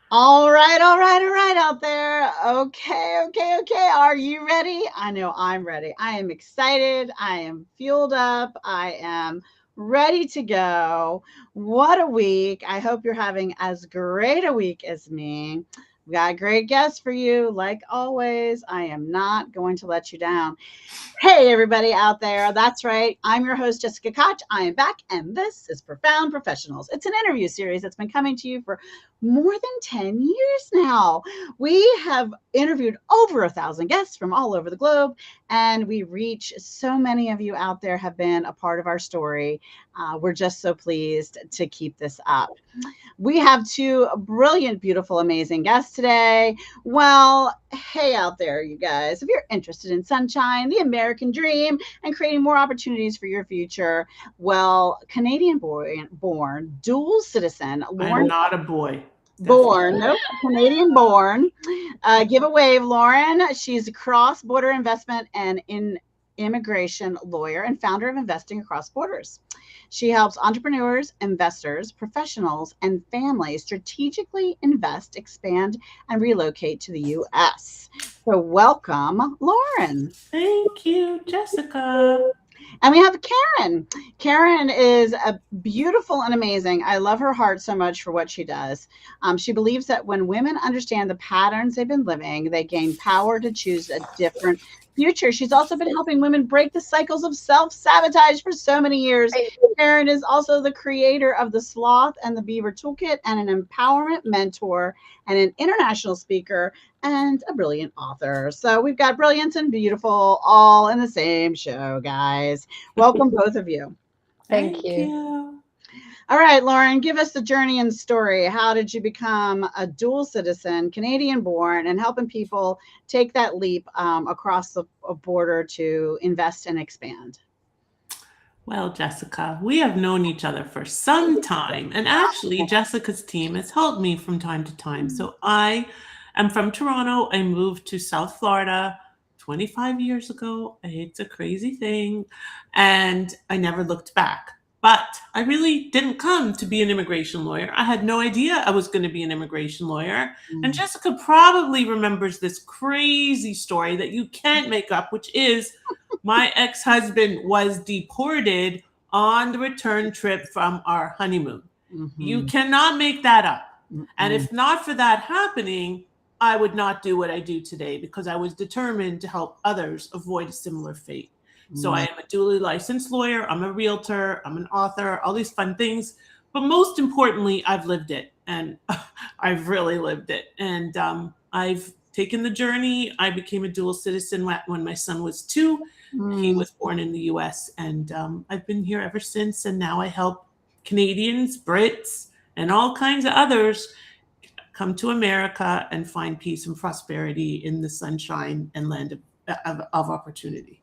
All right out there. Okay. Are you ready? I know I'm ready. I am excited. I am fueled up. I am ready to go. What a week. I hope you're having as great a week as me. We got a great guest for you. Like always, I am not going to let you down. Hey, everybody out there. That's right. I'm your host, Jessica Koch. I am back, and this is Profound Professionals. It's an interview series that's been coming to you for more than 10 years now. We have interviewed over 1,000 guests from all over the globe, and we reach so many of you out there have been a part of our story. We're just so pleased to keep this up. We have two brilliant, beautiful, amazing guests today. Well, hey out there, you guys. If you're interested in sunshine, the American dream, and creating more opportunities for your future, well, Canadian born dual citizen, I'm Lauren not a boy. born, Definitely. nope, Canadian born. Give a wave, Lauren. She's a cross border investment and in immigration lawyer and founder of Investing Across Borders. She helps entrepreneurs, investors, professionals, and families strategically invest, expand, and relocate to the U.S. So, welcome, Lauren. Thank you, Jessica. And we have Karen. Karen is a beautiful and amazing. I love her heart so much for what she does. She believes that when women understand the patterns they've been living, they gain power to choose a different future. She's also been helping women break the cycles of self-sabotage for so many years. Karen is also the creator of the Sloth and the Beaver Toolkit and an empowerment mentor and an international speaker and a brilliant author. So we've got brilliance and beautiful all in the same show, guys. Welcome, both of you. Thank Thank you. you. All right, Lauren, give us the journey and story. How did you become a dual citizen, Canadian born, and helping people take that leap across the border to invest and expand? Well, Jessica, we have known each other for some time. And actually, Jessica's team has helped me from time to time. So I am from Toronto. I moved to South Florida 25 years ago. It's a crazy thing. And I never looked back. But I really didn't come to be an immigration lawyer. I had no idea I was going to be an immigration lawyer. And Mm. Jessica probably remembers this crazy story that you can't make up, which is my ex husband was deported on the return trip from our honeymoon. You Mhm. cannot make that up. And Mm-mm. if not for that happening, I would not do what I do today because I was determined to help others avoid a similar fate. So I Mm. am a duly licensed lawyer, I'm a realtor, I'm an author, all these fun things. But most importantly, I've lived it and I've really lived it. And I've taken the journey. I became a dual citizen when my son was 2. He Mm. was born in the US, and I've been here ever since. And now I help Canadians, Brits, and all kinds of others come to America and find peace and prosperity in the sunshine and land of opportunity.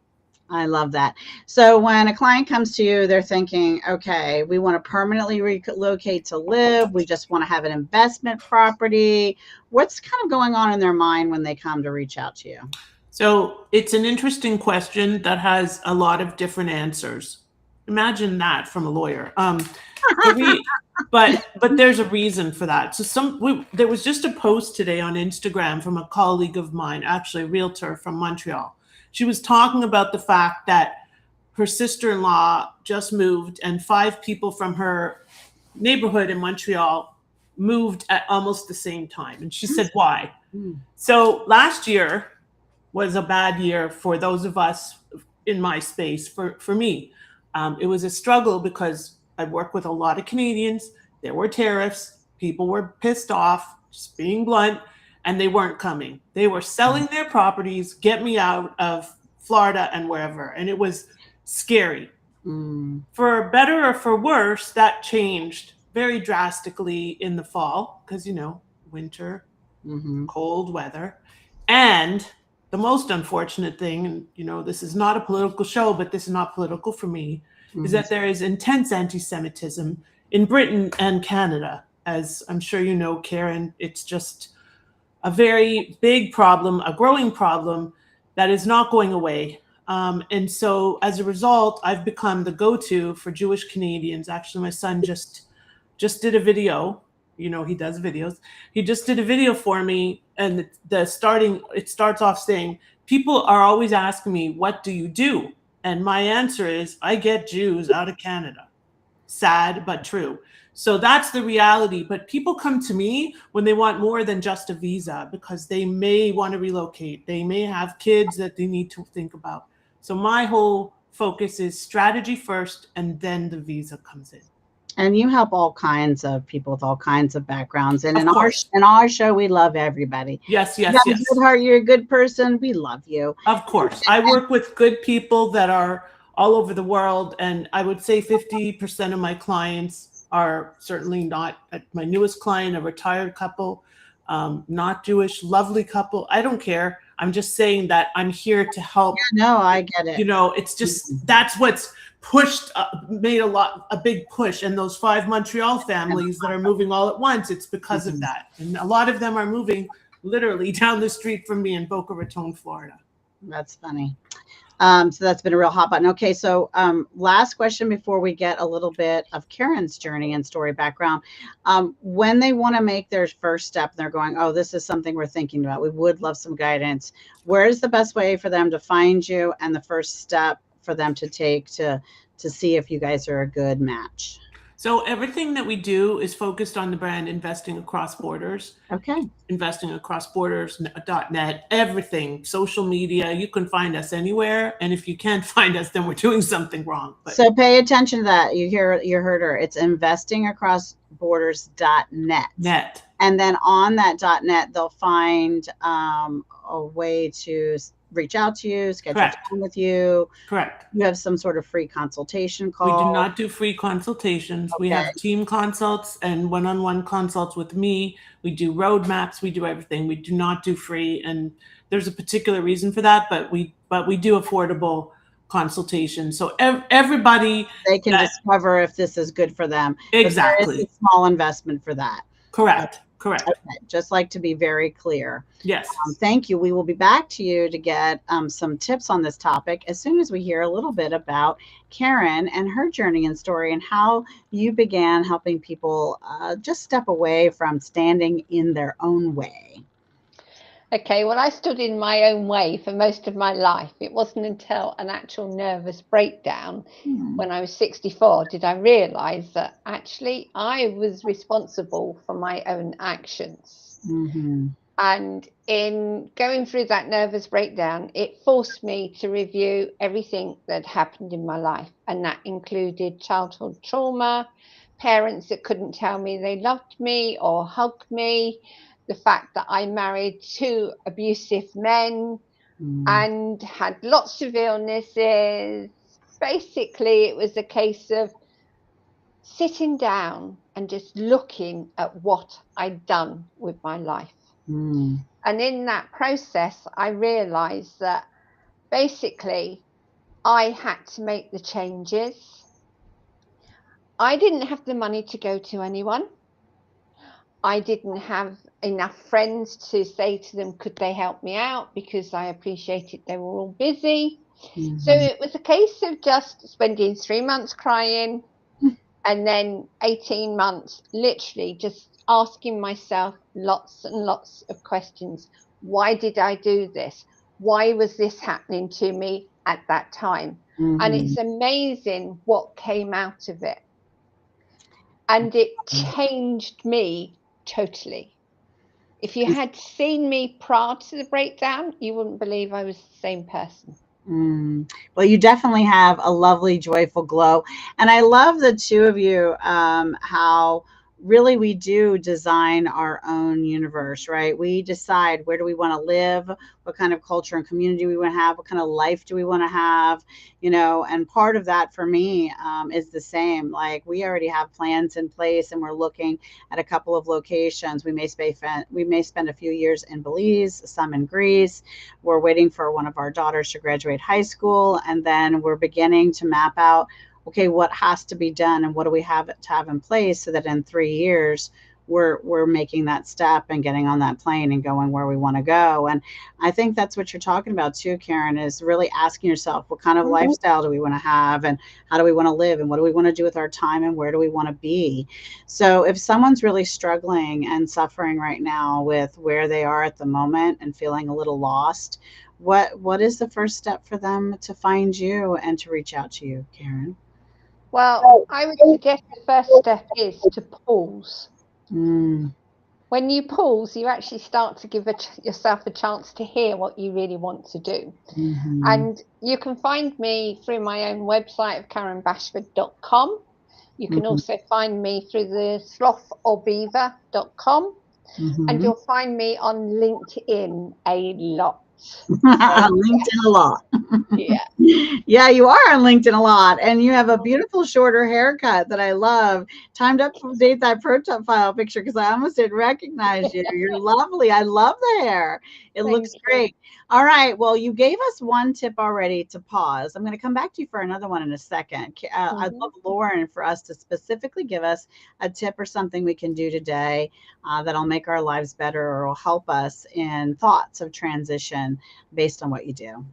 I love that. So when a client comes to you, they're thinking, okay, we want to permanently relocate to live. We just want to have an investment property. What's kind of going on in their mind when they come to reach out to you? So it's an interesting question that has a lot of different answers. Imagine that from a lawyer. The re- but there's a reason for that. So there was just a post today on Instagram from a colleague of mine, actually a realtor from Montreal. She was talking about the fact that her sister-in-law just moved and 5 people from her neighborhood in Montreal moved at almost the same time. And she said, why? Mm. So last year was a bad year for those of us in my space, for me. It was a struggle because I work with a lot of Canadians. There were tariffs. People were pissed off, just being blunt, and they weren't coming. They were selling their properties, get me out of Florida and wherever. And it was scary. Mm. For better or for worse, that changed very drastically in the fall because, winter, Mm-hmm. cold weather. And the most unfortunate thing, and this is not a political show, but this is not political for me, is Mm-hmm. that there is intense anti Semitism in Britain and Canada. As I'm sure you know, Karen, it's just a very big problem, a growing problem that is not going away. And so as a result, I've become the go-to for Jewish Canadians. Actually, my son just did a video. He does videos. He just did a video for me, and it starts off saying, people are always asking me, what do you do? And my answer is, I get Jews out of Canada. Sad but true. So that's the reality. But people come to me when they want more than just a visa, because they may want to relocate, they may have kids that they need to think about. So my whole focus is strategy first, and then the visa comes in. And you help all kinds of people with all kinds of backgrounds. And Of course. in our show, we love everybody. Yes, You yes, got a yes. good heart. You're a good person. We love you. Of course. I work with good people that are all over the world. And I would say 50% of my clients are certainly not. My newest client, a retired couple, not Jewish, lovely couple. I don't care. I'm just saying that I'm here to help. Yeah, no, I get it. It's just, that's what's pushed, made a big push. And those 5 Montreal families that are moving all at once, it's because of that. And a lot of them are moving literally down the street from me in Boca Raton, Florida. That's funny. So that's been a real hot button. Okay, so last question before we get a little bit of Karen's journey and story background. When they want to make their first step, they're going, oh, this is something we're thinking about. We would love some guidance. Where is the best way for them to find you, and the first step for them to take to see if you guys are a good match? So everything that we do is focused on the brand Investing Across Borders. Okay. Investingacrossborders.net, everything, social media, you can find us anywhere. And if you can't find us, then we're doing something wrong. But so pay attention to that. You heard her. It's investingacrossborders.net. And then on that .net, they'll find a way to reach out to you, schedule time with you. Correct. You have some sort of free consultation call. We do not do free consultations. Okay. We have team consults and one-on-one consults with me. We do roadmaps. We do everything. We do not do free. And there's a particular reason for that, but we do affordable consultation. So everybody, they can discover if this is good for them. Exactly. There is a small investment for that. Correct. Correct. Okay. Just like to be very clear. Yes. Thank you. We will be back to you to get some tips on this topic as soon as we hear a little bit about Karen and her journey and story, and how you began helping people just step away from standing in their own way. Okay, well, I stood in my own way for most of my life. It wasn't until an actual nervous breakdown when I was 64 did I realize that actually I was responsible for my own actions. Mm-hmm. And in going through that nervous breakdown, it forced me to review everything that happened in my life. And that included childhood trauma, parents that couldn't tell me they loved me or hugged me, the fact that I married 2 abusive men and had lots of illnesses. Basically, it was a case of sitting down and just looking at what I'd done with my life. And in that process, I realized that basically I had to make the changes. I didn't have the money to go to anyone. I didn't have enough friends to say to them, could they help me out? Because I appreciated they were all busy. So it was a case of just spending 3 months crying and then 18 months literally just asking myself lots and lots of questions. Why did I do this? Why was this happening to me at that time? And it's amazing what came out of it. And it changed me totally. If you had seen me prior to the breakdown, you wouldn't believe I was the same person. Well, you definitely have a lovely, joyful glow. And I love the two of you, how really we do design our own universe, right? We decide where do we want to live, what kind of culture and community we want to have, what kind of life do we want to have, and part of that for me is the same. Like, we already have plans in place, and we're looking at a couple of locations. We may spend a few years in Belize, some in Greece. We're waiting for one of our daughters to graduate high school, and then we're beginning to map out, okay, what has to be done and what do we have to have in place so that in 3 years we're making that step and getting on that plane and going where we want to go. And I think that's what you're talking about too, Karen, is really asking yourself, what kind of lifestyle do we want to have, and how do we want to live, and what do we want to do with our time, and where do we want to be? So if someone's really struggling and suffering right now with where they are at the moment and feeling a little lost, what is the first step for them to find you and to reach out to you, Karen? Well, I would suggest the first step is to pause. Mm, When you pause, you actually start to give yourself a chance to hear what you really want to do. mhm, And you can find me through my own website of karenbashford.com. You can mhm, also find me through the slothourbeaver.com. And mhm. you'll find me on LinkedIn a lot. So, LinkedIn a lot. yeah, Yeah, you are on LinkedIn a lot, and you have a beautiful shorter haircut that I love. Timed up from date that profile picture because I almost didn't recognize you. You're lovely. I love the hair. It thank looks you. great. All right. Well, you gave us one tip already to pause. I'm going to come back to you for another one in a second. I'd Mhm. love Lauren for us to specifically give us a tip or something we can do today that'll make our lives better or will help us in thoughts of transition based on what you do.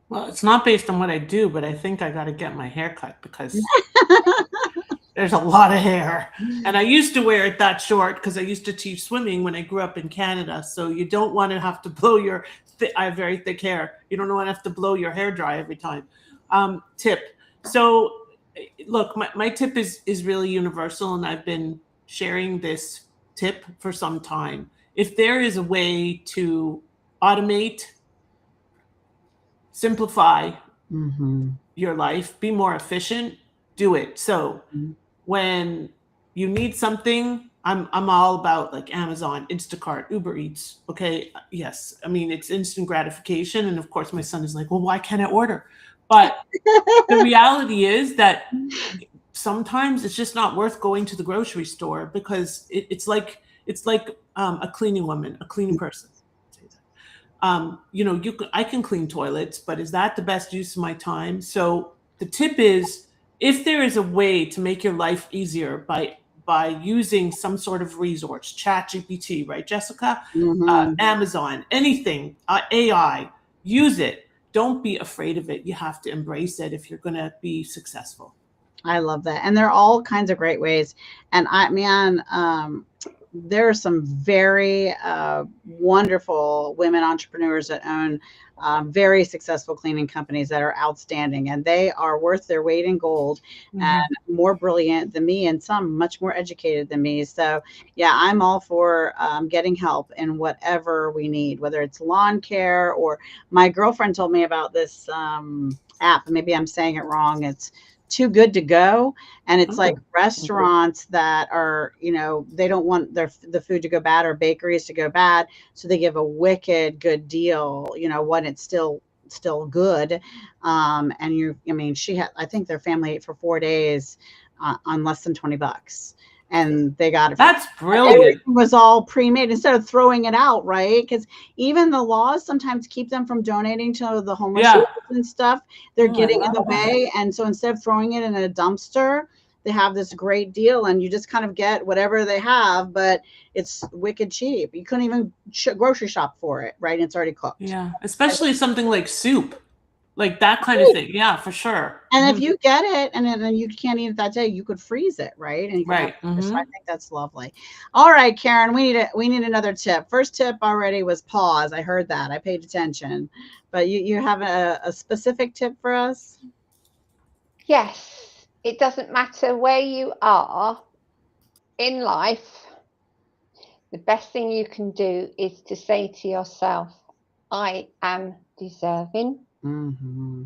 Well, it's not based on what I do, but I think I got to get my hair cut because there's a lot of hair. And I used to wear it that short because I used to teach swimming when I grew up in Canada. So you don't want to have to blow your, I have very thick hair. You don't want to have to blow your hair dry every time. Tip. So look, my tip is really universal, and I've been sharing this tip for some time. If there is a way to automate, simplify Mhm. your life, be more efficient, do it. So when you need something, I'm all about like Amazon, Instacart, Uber Eats. Okay, yes, I mean it's instant gratification, and of course my son is like, well, why can't I order? But the reality is that sometimes it's just not worth going to the grocery store because it's like a cleaning woman, a cleaning person. I can clean toilets, but is that the best use of my time? So the tip is, if there is a way to make your life easier by using some sort of resource, chat GPT, right, Jessica? Mhm. Amazon, anything, AI, use it. Don't be afraid of it. You have to embrace it if you're going to be successful. I love that. And there are all kinds of great ways. And there are some very wonderful women entrepreneurs that own very successful cleaning companies that are outstanding, and they are worth their weight in gold and Mhm. more brilliant than me, and some much more educated than me. So, yeah, I'm all for getting help in whatever we need, whether it's lawn care or my girlfriend told me about this app. Maybe I'm saying it wrong. It's too good to go, and it's like Oh, restaurants that are, they don't want the food to go bad, or bakeries to go bad, so they give a wicked good deal, when it's still good. And I mean, I think their family ate for 4 days on less than $20, and they got it for that's brilliant. everything was all pre-made instead of throwing it out, right? Because even the laws sometimes keep them from donating to the homeless Yeah. shelters and stuff. They're Oh, I getting in love the that. way, and so instead of throwing it in a dumpster, they have this great deal, and you just kind of get whatever they have, but it's wicked cheap. You couldn't even grocery shop for it, right? It's already cooked. Yeah, especially something like soup, like that kind of thing. Yeah, for sure. And if Mhm. you get it and then you can't eat it that day, you could freeze it, right? And you could have Right. it later. So I Hmm. think that's lovely. All right, Karen, we need another tip. First tip already was pause. I heard that. I paid attention. But you have a specific tip for us? Yes, it doesn't matter where you are in life, the best thing you can do is to say to yourself, I am deserving, Hmm.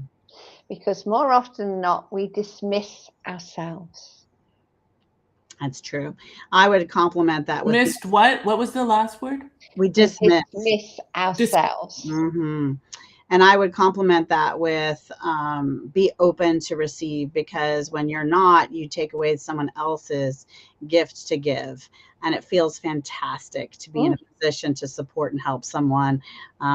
because more often than not, we dismiss ourselves. That's true. I would compliment that with Missed what? What was the last word? we We dismiss. dismiss Dis- ourselves. Hmm. And I would complement that with be open to receive, because when you're not, you take away someone else's gift to give. And it feels fantastic to be in Mm, a position to support and help someone.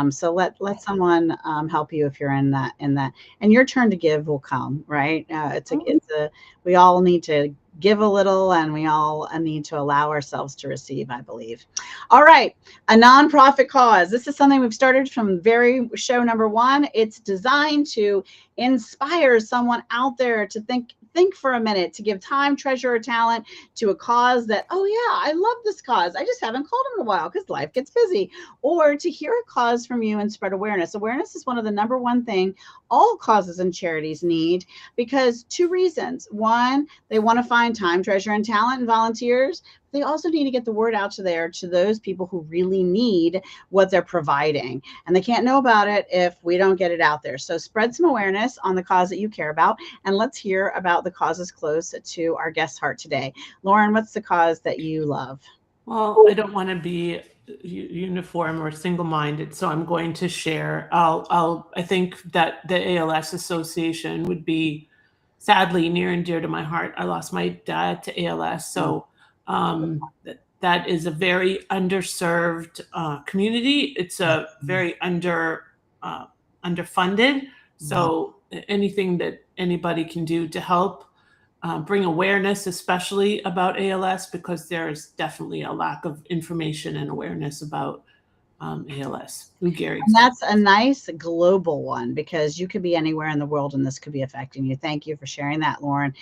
So let someone help you if you're in that, and your turn to give will come, right? mm, We all need to give a little, and we all need to allow ourselves to receive, I believe. All right. A nonprofit cause. This is something we've started from very show number one. It's designed to inspire someone out there to think for a minute, to give time, treasure, or talent to a cause that, oh yeah, I love this cause. I just haven't called them in a while because life gets busy. Or to hear a cause from you and spread awareness. Awareness is one of the number one thing all causes and charities need, because two reasons. One, they want to find time, treasure, and talent and volunteers. They also need to get the word out to those people who really need what they're providing. And they can't know about it if we don't get it out there. So spread some awareness on the cause that you care about. And let's hear about the causes close to our guest heart today. Lauren, what's the cause that you love? Well, I don't want to be uniform or single-minded, so I'm going to share. I think that the ALS Association would be sadly near and dear to my heart. I lost my dad to ALS, so that is a very underserved community. It's a very underfunded. So anything that anybody can do to help bring awareness, especially about ALS, because there is definitely a lack of information and awareness about ALS. Lou Gehrig's. And that's a nice global one, because you could be anywhere in the world and this could be affecting you. Thank you for sharing that, Lauren.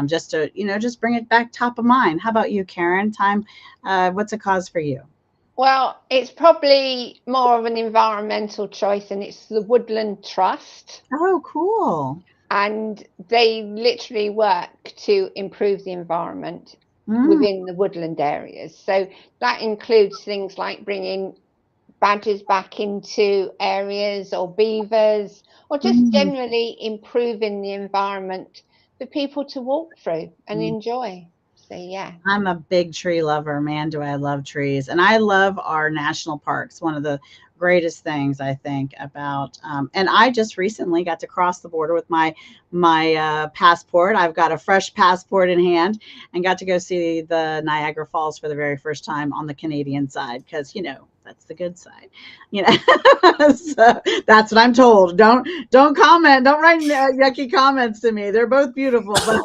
Just to, just bring it back top of mind. How about you, Karen? What's a cause for you? Well, it's probably more of an environmental choice, and it's the Woodland Trust. Oh, cool. And they literally work to improve the environment within the woodland areas. So that includes things like bringing badgers back into areas, or beavers, or just generally improving the environment for people to walk through and enjoy. So yeah, I'm a big tree lover. Man, do I love trees. And I love our national parks. One of the greatest things I think about, and I just recently got to cross the border with my passport. I've got a fresh passport in hand, and got to go see the Niagara Falls for the very first time on the Canadian side, because that's the good side, so that's what I'm told. Don't comment, don't write yucky comments to me. They're both beautiful, but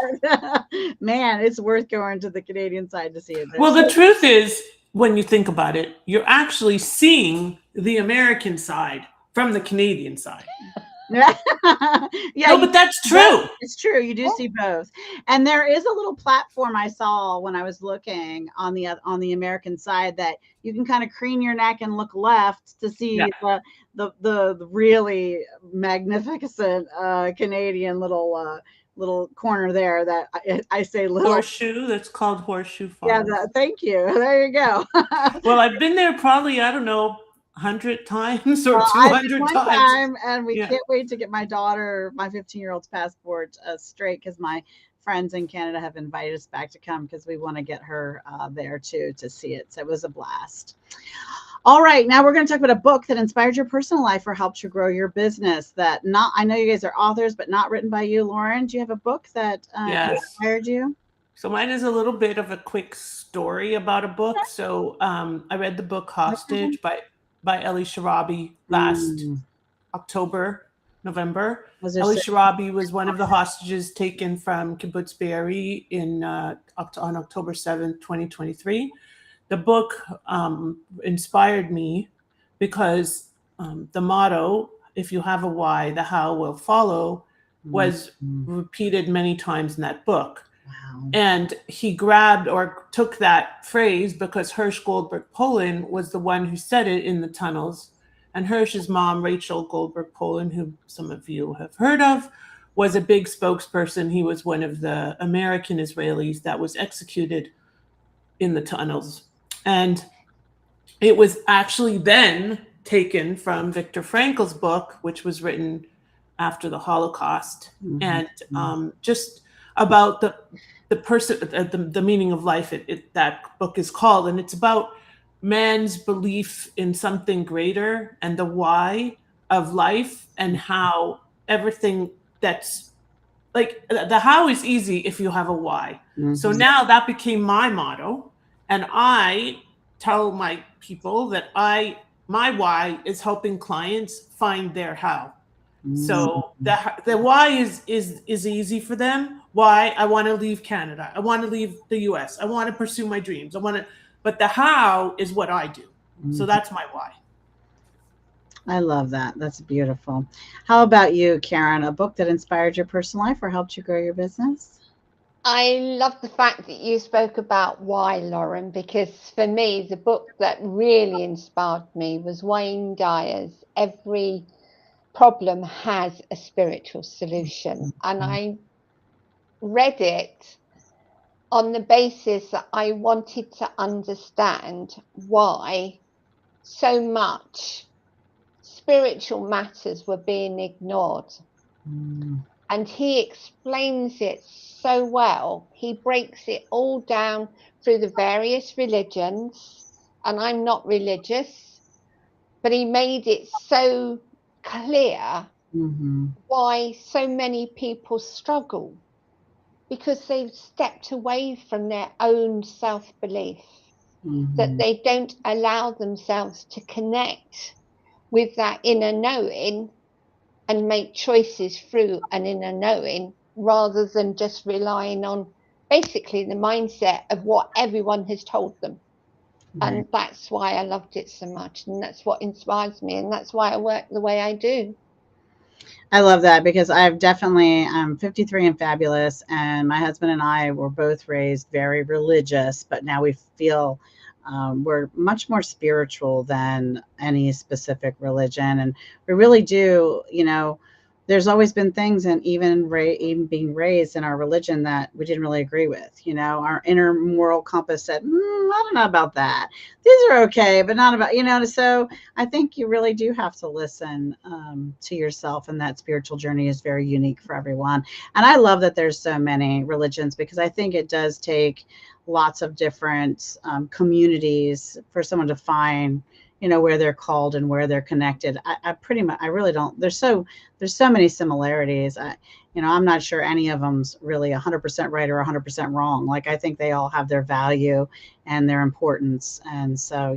man, it's worth going to the Canadian side to see it. Well, the truth is, when you think about it, you're actually seeing the American side from the Canadian side. Yeah, no, but that's true. It's true. You do see both. And there is a little platform I saw when I was looking on the American side, that you can kind of crane your neck and look left to see the really magnificent Canadian little corner there, that I say little horseshoe. That's called Horseshoe Falls. Yeah, thank you. There you go. Well, I've been there probably, I don't know, 100 times or 200 times. And we can't wait to get my 15-year-old's passport straight, because my friends in Canada have invited us back to come, because we want to get her there too to see it. So it was a blast. All right, now we're going to talk about a book that inspired your personal life or helped you grow your business. I know you guys are authors, but not written by you, Lauren. Do you have a book that inspired you? So mine is a little bit of a quick story about a book. So I read the book Hostage by Ellie Sharabi last November. Ellie Sharabi was one of the hostages taken from Kibbutz Be'eri on October 7th, 2023. The book inspired me because the motto, if you have a why, the how will follow, was repeated many times in that book. Wow. And he grabbed or took that phrase because Hirsch Goldberg Polin was the one who said it in the tunnels. And Hirsch's mom, Rachel Goldberg Polin, who some of you have heard of, was a big spokesperson. He was one of the American Israelis that was executed in the tunnels. And it was actually then taken from Viktor Frankl's book, which was written after the Holocaust, and just about the person, the meaning of life. That book is called, and it's about man's belief in something greater and the why of life, and how everything that's like the how is easy if you have a why. So now that became my motto, and I tell my people that my why is helping clients find their how. So the why is easy for them. Why? I want to leave Canada. I want to leave the US. I want to pursue my dreams. But the how is what I do. So that's my why. I love that. That's beautiful. How about you, Karen? A book that inspired your personal life or helped you grow your business? I love the fact that you spoke about why, Lauren, because for me, the book that really inspired me was Wayne Dyer's Every Problem Has a Spiritual Solution. And I read it on the basis that I wanted to understand why so much spiritual matters were being ignored. And he explains it so well. He breaks it all down through the various religions. And I'm not religious, but he made it so clear why so many people struggle, because they've stepped away from their own self-belief, that they don't allow themselves to connect with that inner knowing and make choices through an inner knowing, rather than just relying on basically the mindset of what everyone has told them. Right. And that's why I loved it so much, and that's what inspires me, and that's why I work the way I do. I love that because I'm 53 and fabulous, and my husband and I were both raised very religious, but now we feel we're much more spiritual than any specific religion. And we really do, there's always been things, and even being raised in our religion, that we didn't really agree with. Our inner moral compass said, I don't know about that. These are okay, but not about, so I think you really do have to listen to yourself, and that spiritual journey is very unique for everyone. And I love that there's so many religions, because I think it does take lots of different communities for someone to find, where they're called and where they're connected. I really don't. There's so many similarities. I'm not sure any of them's really 100% right or 100% wrong. Like, I think they all have their value and their importance. And so,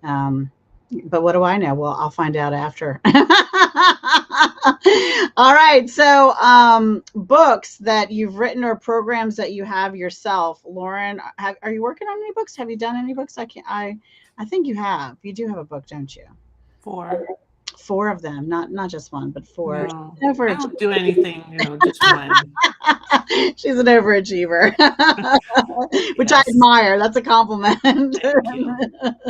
but what do I know? Well, I'll find out after. All right. So, books that you've written or programs that you have yourself, Lauren, are you working on any books? Have you done any books? I think you have. You do have a book, don't you? 4. 4 of them, not just one, but 4. No, I don't do anything, just one. She's an overachiever, which I Yes. admire. That's a compliment. Thank you.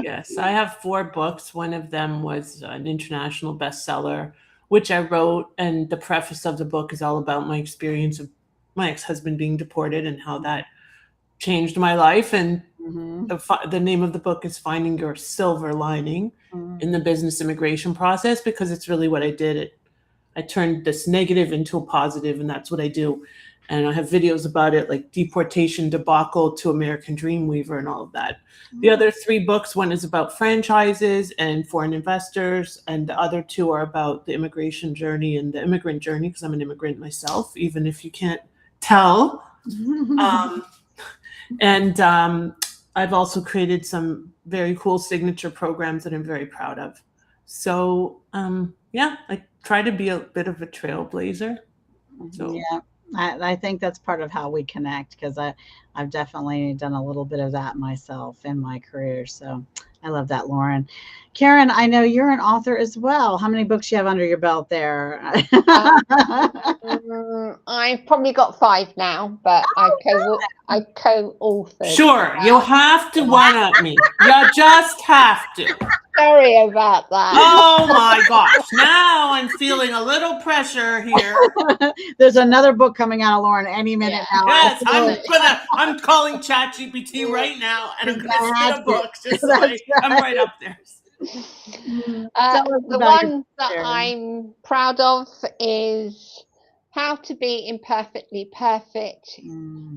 Yes, I have 4 books. One of them was an international bestseller, which I wrote, and the preface of the book is all about my experience of my ex-husband being deported and how that changed my life. And the name of the book is Finding Your Silver Lining in the Business Immigration Process, because it's really what I did. I turned this negative into a positive, and that's what I do. And I have videos about it, like Deportation Debacle to American Dream Weaver and all of that. The other 3 books, one is about franchises and foreign investors, and the other 2 are about the immigration journey and the immigrant journey, because I'm an immigrant myself, even if you can't tell. And I've also created some very cool signature programs that I'm very proud of. So, I try to be a bit of a trailblazer. So. Yeah, I think that's part of how we connect, because I've definitely done a little bit of that myself in my career. So I love that, Lauren. Karen, I know you're an author as well. How many books you have under your belt there? I've probably got 5 now, but I co-authored. Sure, you'll have to one-up me. You just have to. Sorry about that. Oh my gosh! Now I'm feeling a little pressure here. There's another book coming out of Lauren any minute now. Yes, I'm calling ChatGPT right now, and I'm gonna spit a book just so I'm right up there. The one that I'm proud of is How to Be Imperfectly Perfect,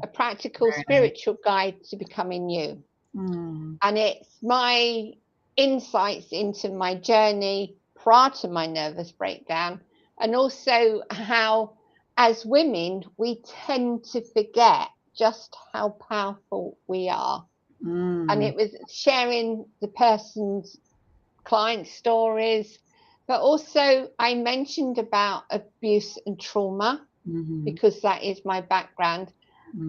a practical spiritual guide to becoming you. And it's my insights into my journey prior to my nervous breakdown, and also how, as women, we tend to forget just how powerful we are. And it was sharing the person's client stories, But also, I mentioned about abuse and trauma because that is my background,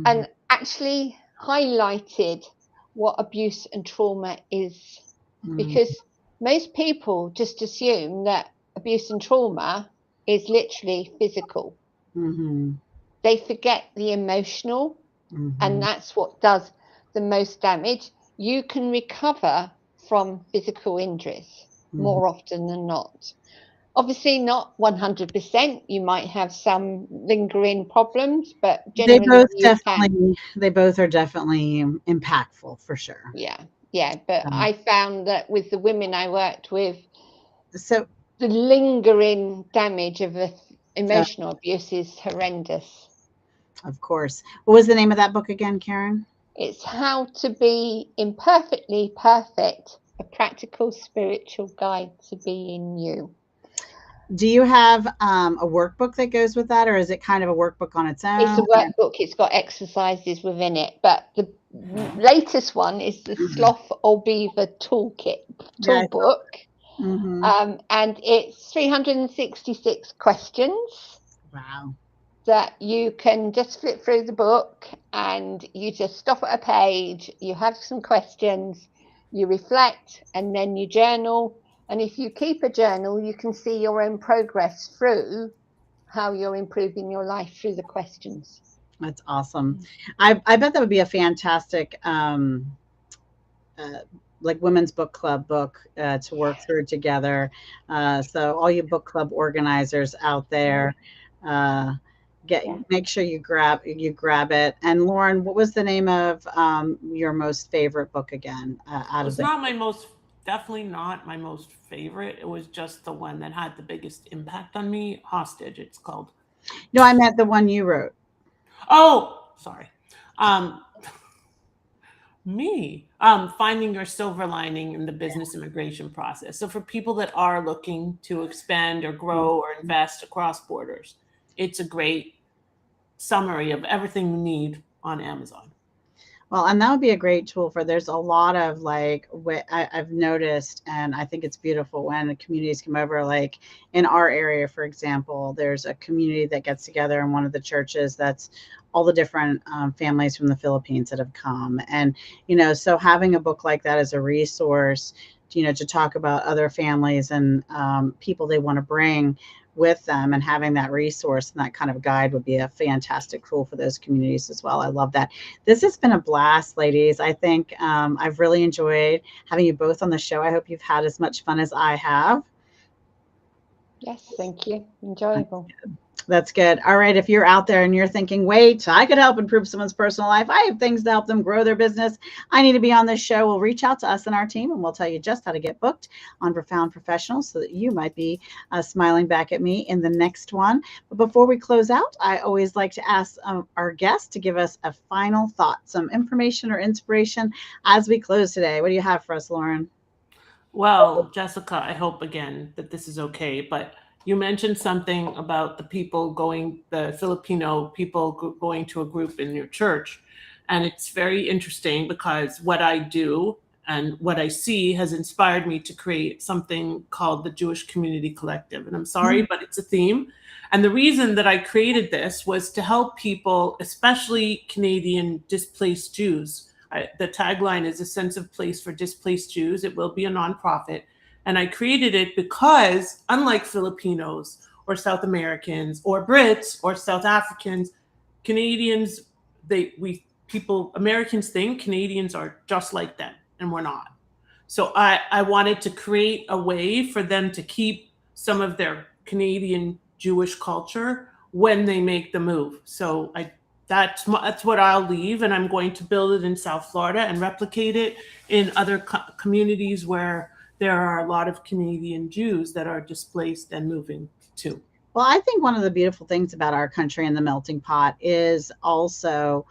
and actually highlighted what abuse and trauma is, because most people just assume that abuse and trauma is literally physical. They forget the emotional, and that's what does the most damage. You can recover from physical injuries more often than not. Obviously, not 100%. You might have some lingering problems, but generally you can. They both are definitely impactful for sure. Yeah. But I found that with the women I worked with, So the lingering damage of emotional abuse is horrendous. of course. What was the name of that book again, Karen? It's How to Be Imperfectly Perfect, a practical spiritual guide to being you. Do you have a workbook that goes with that, or is it kind of a workbook on its own? It's a workbook. It's got exercises within it, but the latest one is the Sloth or Beaver Toolkit toolbook, and it's 366 questions. Wow. That you can just flip through the book and you just stop at a page, you have some questions, you reflect, and then you journal. And if you keep a journal, you can see your own progress through how you're improving your life through the questions. That's awesome. I bet that would be a fantastic like women's book club book to work through together. So all you book club organizers out there, make sure you grab it. And Lauren, what was the name of your most favorite book again? It's not my most, definitely not my most favorite. It was just the one that had the biggest impact on me. Hostage, it's called. No, I meant the one you wrote. Oh, sorry. Finding your silver lining in the business immigration process. So for people that are looking to expand or grow or invest across borders, it's a great summary of everything you need on Amazon. Well, and that would be a great tool for, there's a lot of like what I've noticed, and I think it's beautiful when the communities come over, like in our area, for example, there's a community that gets together in one of the churches that's all the different families from the Philippines that have come. And, so having a book like that as a resource, to talk about other families and people they want to bring with them, and having that resource and that kind of guide would be a fantastic tool for those communities as well. I love that. This has been a blast, ladies. I think I've really enjoyed having you both on the show. I hope you've had as much fun as I have. Yes, thank you. Enjoyable. That's good. All right. If you're out there and you're thinking, wait, I could help improve someone's personal life, I have things to help them grow their business, I need to be on this show, we'll reach out to us and our team, and we'll tell you just how to get booked on Profound Professionals so that you might be smiling back at me in the next one. But before we close out, I always like to ask our guests to give us a final thought, some information or inspiration as we close today. What do you have for us, Lauren? Well, Jessica, I hope again that this is okay, but you mentioned something about the Filipino people going to a group in your church. And it's very interesting because what I do and what I see has inspired me to create something called the Jewish Community Collective. And I'm sorry, but it's a theme. And the reason that I created this was to help people, especially Canadian displaced Jews. The tagline is a sense of place for displaced Jews. It will be a nonprofit. And I created it because, unlike Filipinos or South Americans or Brits or South Africans, Canadians, Americans think Canadians are just like them, and we're not. So I wanted to create a way for them to keep some of their Canadian Jewish culture when they make the move. So that's what I'll leave, and I'm going to build it in South Florida and replicate it in other communities where there are a lot of Canadian Jews that are displaced and moving too. Well, I think one of the beautiful things about our country and the melting pot is also,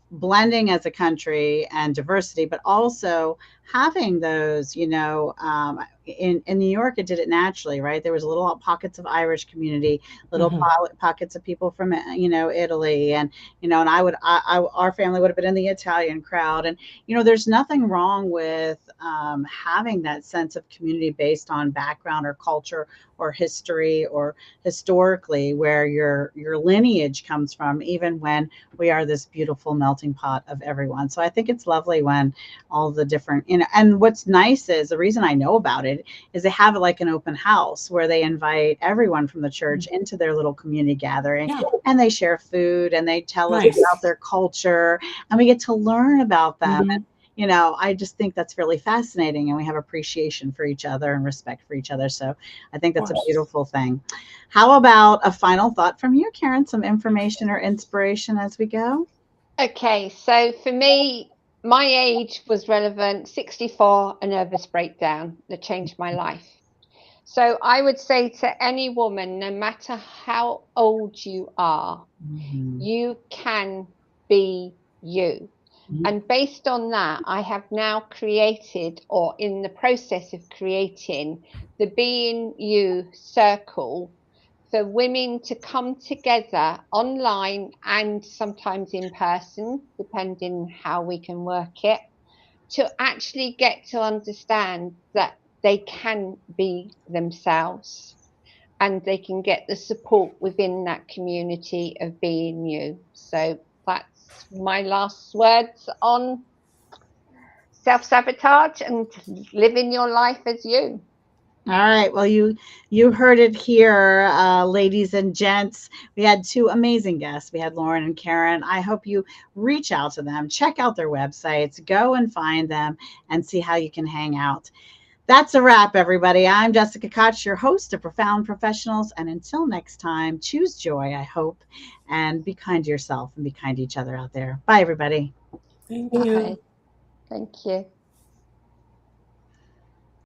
blending as a country and diversity, but also having those, in New York, it did it naturally, right? There was little pockets of Irish community, little Hmm. pockets of people from, Italy, and our family would have been in the Italian crowd, and there's nothing wrong with having that sense of community based on background or culture or history or historically where your lineage comes from, even when we are this beautiful melting pot of everyone. So I think it's lovely when all the different, and what's nice is the reason I know about it is they have like an open house where they invite everyone from the church into their little community gathering, Yeah. and they share food and they tell us Nice. about their culture, and we get to learn about them. Hmm. I just think that's really fascinating, and we have appreciation for each other and respect for each other. So I think Of that's a course. beautiful thing. How about a final thought from you, Karen? Some information or inspiration as we go? Okay, so for me, my age was relevant. 64, a nervous breakdown that changed my life. So I would say to any woman, no matter how old you are, Mhm. you can be you. And based on that, I have now created, or in the process of creating, the Being You Circle for women to come together online and sometimes in person, depending how we can work it, to actually get to understand that they can be themselves and they can get the support within that community of being you. So that's my last words on self-sabotage and living your life as you. All right. Well, you heard it here, ladies and gents. We had two amazing guests. We had Lauren and Karen. I hope you reach out to them, check out their websites, go and find them, and see how you can hang out. That's a wrap, everybody. I'm Jessica Koch, your host of Profound Professionals. And until next time, choose joy, I hope, and be kind to yourself and be kind to each other out there. Bye, everybody. Thank you. Bye. Thank you.